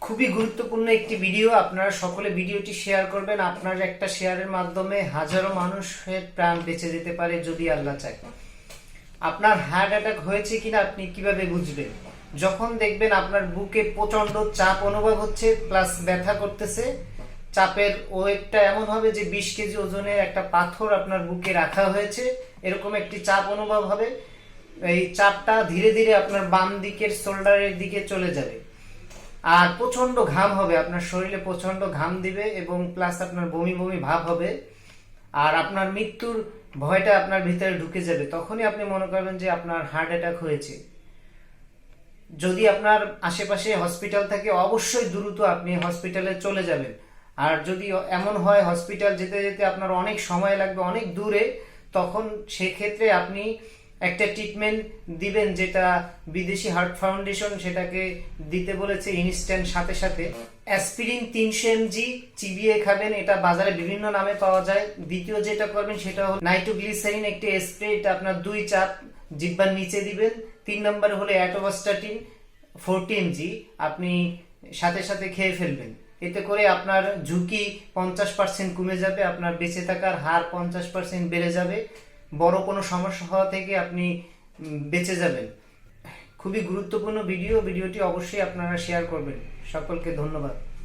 খুবই গুরুত্বপূর্ণ একটি ভিডিও। আপনারা সকলে ভিডিওটি শেয়ার করবেন। আপনার একটা শেয়ারের মাধ্যমে হাজারো মানুষের প্রাণ বেঁচে যেতে পারে যদি আল্লাহ চায়। আপনার হার্ট অ্যাটাক হয়েছে কিনা আপনি কিভাবে বুঝবেন? যখন দেখবেন আপনার বুকে প্রচন্ড চাপ অনুভব হচ্ছে প্লাস ব্যথা করতেছে, চাপের ওয়েটটা এমন হবে যে 20 কেজি ওজনের একটা পাথর আপনার বুকে রাখা হয়েছে, এরকম একটি চাপ অনুভব হবে। এই চাপটা ধীরে ধীরে আপনার বাম দিকের শোল্ডারের দিকে চলে যাবে, আর প্রচন্ড ঘাম হবে, আপনার শরীরে প্রচন্ড ঘাম দিবে এবং প্লাস আপনার বমি বমি ভাব হবে, আর আপনার মৃত্যুর ভয়টা আপনার ভিতরে ঢুকে যাবে। তখনই আপনি মনে করবেন যে আপনার হার্ট অ্যাটাক হয়েছে। যদি আপনার আশেপাশে হসপিটাল থাকে অবশ্যই দ্রুত আপনি হসপিটালে চলে যাবেন। আর যদি এমন হয় হসপিটাল যেতে যেতে আপনার অনেক সময় লাগবে, অনেক দূরে, তখন সেক্ষেত্রে আপনি একটা ট্রিটমেন্ট দিবেন যেটা বিদেশি হার্ট ফাউন্ডেশন সেটাকে দিতে বলেছে ইনস্ট্যান্ট সাথে সাথে। অ্যাসপিরিন 300 mg চিবিয়ে খাবেন, এটা বাজারে বিভিন্ন নামে পাওয়া যায়। দ্বিতীয় যেটা করবেন সেটা হলো নাইট্রোগ্লিসারিন একটি স্প্রে, এটা আপনার 2 চাপ জিহ্বার নিচে দিবেন। 3 নম্বরে হলো অ্যাটোভাস্টাটিন 40 mg আপনি সাথে সাথে খেয়ে ফেলবেন। এতে করে আপনার ঝুঁকি 50% কমে যাবে, আপনার বেঁচে থাকার হার 50% বেড়ে যাবে, বড় কোনো সমস্যা হওয়া থেকে আপনি বেঁচে যাবেন। খুবই গুরুত্বপূর্ণ ভিডিওটি অবশ্যই আপনারা শেয়ার করবেন। সকলকে ধন্যবাদ।